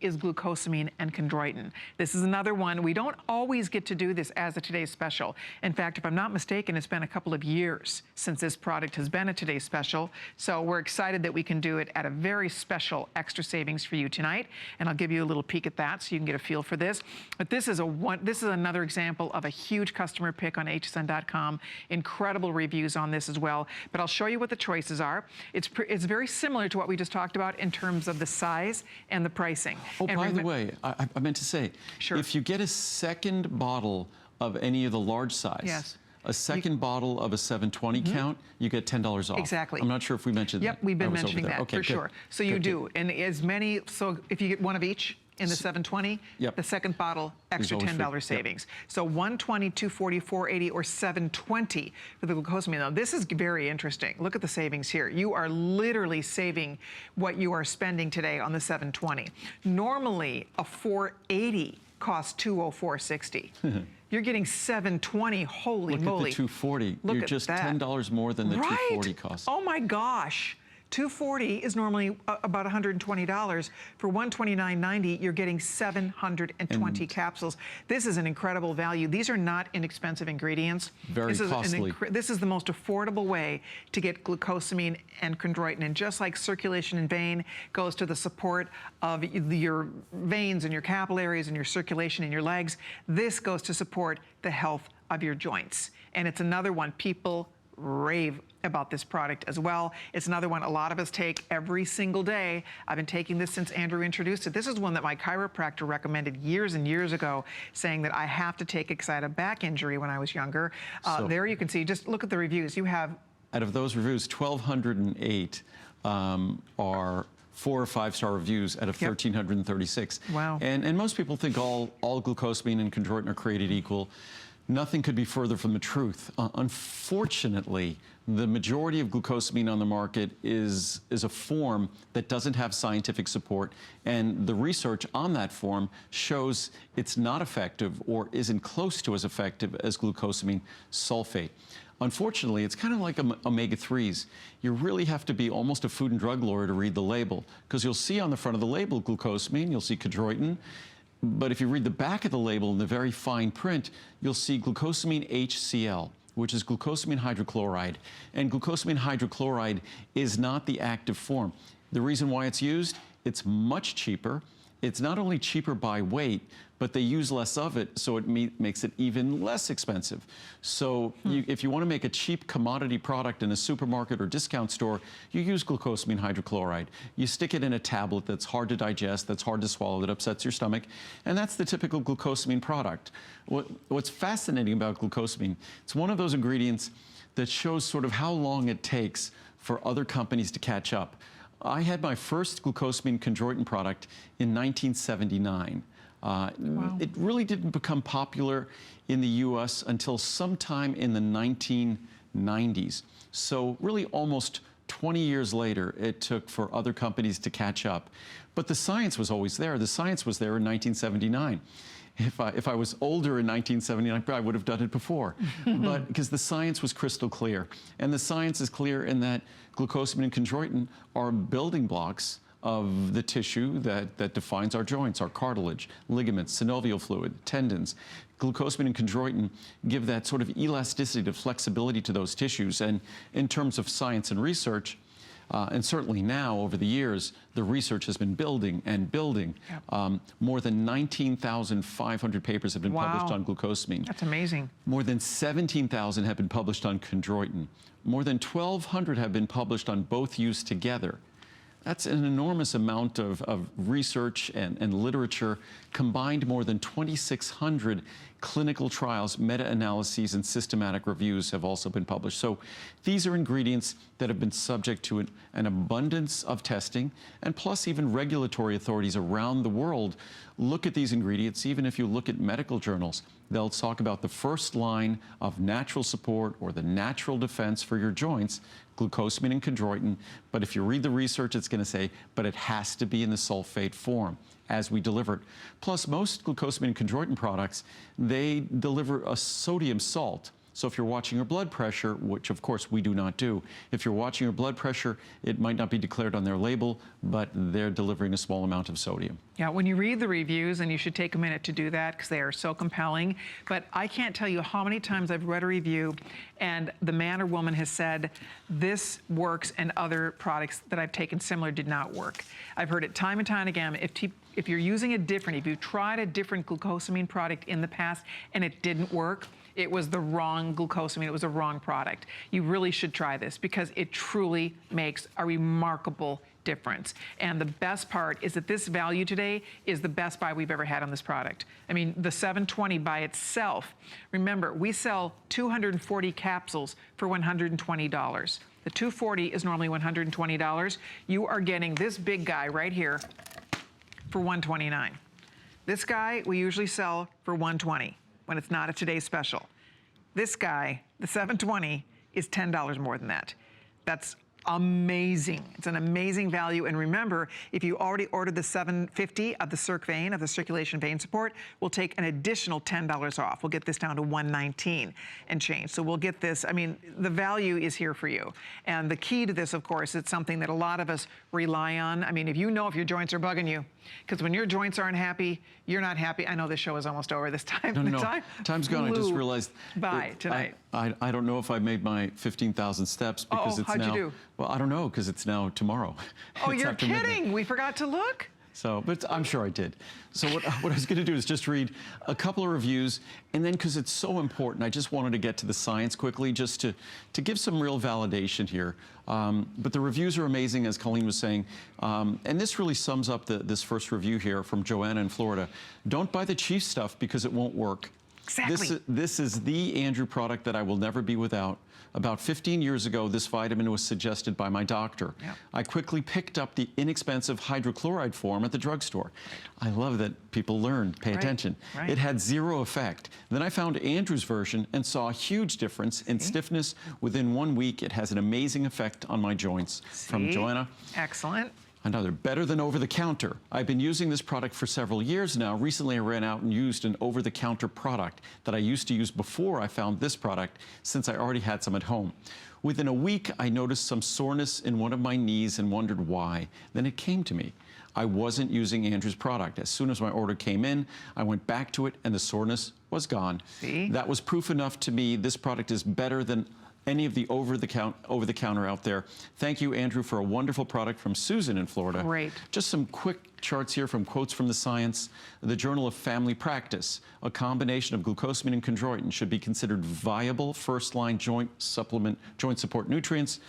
is glucosamine and chondroitin. This is another one. We don't always get to do this as a Today's Special. In fact, if I'm not mistaken, it's been a couple of years since this product has been a Today's Special. So we're excited that we can do it at a very special extra savings for you tonight. And I'll give you a little peek at that so you can get a feel for this. But this is another example of a huge customer pick on hsn.com. Incredible reviews on this as well. But I'll show you what the choices are. It's very similar to what we just talked about in terms of the size and the pricing. Oh, and by the way, I meant to say, sure, if you get a second bottle of any of the large size, yes, a second bottle of a 720 count, you get $10 off. Exactly. I'm not sure if we mentioned that. Yep, we've been mentioning that, okay, for sure. So you do, and as many, so if you get one of each in the 720, yep, the second bottle, extra $10 savings. Yep. So 120, 240, 480, or 720 for the glucosamine. Now, this is very interesting. Look at the savings here. You are literally saving what you are spending today on the 720. Normally, a 480 costs $204.60. You're getting 720, holy moly. Look at the 240. You're just $10 more than the 240 costs. Oh my gosh. 240 is normally about $120. For $129.90, you're getting 720 capsules. This is an incredible value. These are not inexpensive ingredients. Very costly. This is the most affordable way to get glucosamine and chondroitin. And just like circulation in vein goes to the support of your veins and your capillaries and your circulation in your legs, this goes to support the health of your joints. And it's another one people rave about this product as well. It's another one a lot of us take every single day. I've been taking this since Andrew introduced it. This is one that my chiropractor recommended years and years ago, saying that I have to take it because I had a back injury when I was younger. There you can see, just look at the reviews. You have... Out of those reviews, 1,208 are 4 or 5-star reviews out of 1,336. Wow. And most people think all glucosamine and chondroitin are created equal. Nothing could be further from the truth. Unfortunately, the majority of glucosamine on the market is a form that doesn't have scientific support, and the research on that form shows it's not effective or isn't close to as effective as glucosamine sulfate. Unfortunately, it's kind of like omega-3s. You really have to be almost a food and drug lawyer to read the label, because you'll see on the front of the label glucosamine, you'll see chondroitin, but if you read the back of the label in the very fine print, you'll see glucosamine HCl, which is glucosamine hydrochloride. And glucosamine hydrochloride is not the active form. The reason why it's used, it's much cheaper. It's not only cheaper by weight, but they use less of it, so it makes it even less expensive. So if you want to make a cheap commodity product in a supermarket or discount store, you use glucosamine hydrochloride. You stick it in a tablet that's hard to digest, that's hard to swallow, that upsets your stomach, and that's the typical glucosamine product. What's fascinating about glucosamine, it's one of those ingredients that shows sort of how long it takes for other companies to catch up. I had my first glucosamine chondroitin product in 1979. Wow. It really didn't become popular in the US until sometime in the 1990s. So really almost 20 years later, it took for other companies to catch up. But the science was always there. The science was there in 1979. If I was older in 1979, I probably would have done it before. But because the science was crystal clear. And the science is clear in that glucosamine and chondroitin are building blocks of the tissue that defines our joints, our cartilage, ligaments, synovial fluid, tendons. Glucosamine and chondroitin give that sort of elasticity, the flexibility to those tissues. And in terms of science and research, and certainly now, over the years, the research has been building and building. Yep. More than 19,500 papers have been published on glucosamine. That's amazing. More than 17,000 have been published on chondroitin. More than 1,200 have been published on both used together. That's an enormous amount of research and literature. Combined, more than 2,600 clinical trials, meta-analyses, and systematic reviews have also been published. So these are ingredients that have been subject to an abundance of testing, and plus even regulatory authorities around the world look at these ingredients. Even if you look at medical journals, they'll talk about the first line of natural support or the natural defense for your joints, glucosamine and chondroitin. But if you read the research, it's going to say, but it has to be in the sulfate form as we deliver it. Plus, most glucosamine and chondroitin products, they deliver a sodium salt. So if you're watching your blood pressure, which of course we do not do, if you're watching your blood pressure, it might not be declared on their label, but they're delivering a small amount of sodium. Yeah, when you read the reviews, and you should take a minute to do that because they are so compelling, but I can't tell you how many times I've read a review and the man or woman has said, this works and other products that I've taken similar did not work. I've heard it time and time again. If you're using if you tried a different glucosamine product in the past and it didn't work, it was the wrong glucosamine, it was the wrong product. You really should try this because it truly makes a remarkable difference. And the best part is that this value today is the best buy we've ever had on this product. I mean, the 720 by itself, remember, we sell 240 capsules for $120. The 240 is normally $120. You are getting this big guy right here for $129. This guy we usually sell for $120 when it's not a today's special. This guy, the 720, is $10 more than that. That's amazing. It's an amazing value. And remember, if you already ordered the 750 of the Circ Vein, of the circulation vein support, we'll take an additional $10 off. We'll get this down to $119 and change. So we'll get this, I mean, the value is here for you. And the key to this, of course, it's something that a lot of us rely on. I mean, if you know if your joints are bugging you, because when your joints aren't happy, you're not happy. I know this show is almost over this time. No. Time's gone. I just realized. Bye tonight. I don't know if I made my 15,000 steps because it's how'd now. you do? Well, I don't know because it's now tomorrow. Oh, It's you're after kidding. midnight. We forgot to look. So, but I'm sure I did. So what I was going to do is just read a couple of reviews, and then because it's so important, I just wanted to get to the science quickly, just to give some real validation here. But the reviews are amazing, as Colleen was saying, and this really sums up this first review here from Joanna in Florida. Don't buy the cheap stuff because it won't work. Exactly. This is the Andrew product that I will never be without. About 15 years ago, this vitamin was suggested by my doctor. Yep. I quickly picked up the inexpensive hydrochloride form at the drugstore. I love that people learn, pay attention. Right. It had zero effect. Then I found Andrew's version and saw a huge difference in stiffness. Within 1 week, it has an amazing effect on my joints. From Joanna. Excellent. Another, better than over-the-counter. I've been using this product for several years now. Recently, I ran out and used an over-the-counter product that I used to use before I found this product, since I already had some at home. Within a week, I noticed some soreness in one of my knees and wondered why. Then it came to me. I wasn't using Andrew's product. As soon as my order came in, I went back to it and the soreness was gone. See? That was proof enough to me this product is better than any of the over-the-counter out there. Thank you, Andrew, for a wonderful product from Susan in Florida. Great. Just some quick charts here from quotes from the science. The Journal of Family Practice. A combination of glucosamine and chondroitin should be considered viable first-line joint support nutrients.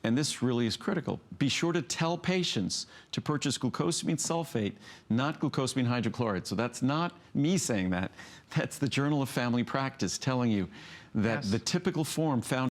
And this really is critical. Be sure to tell patients to purchase glucosamine sulfate, not glucosamine hydrochloride. So that's not me saying that. That's the Journal of Family Practice telling you that the typical form found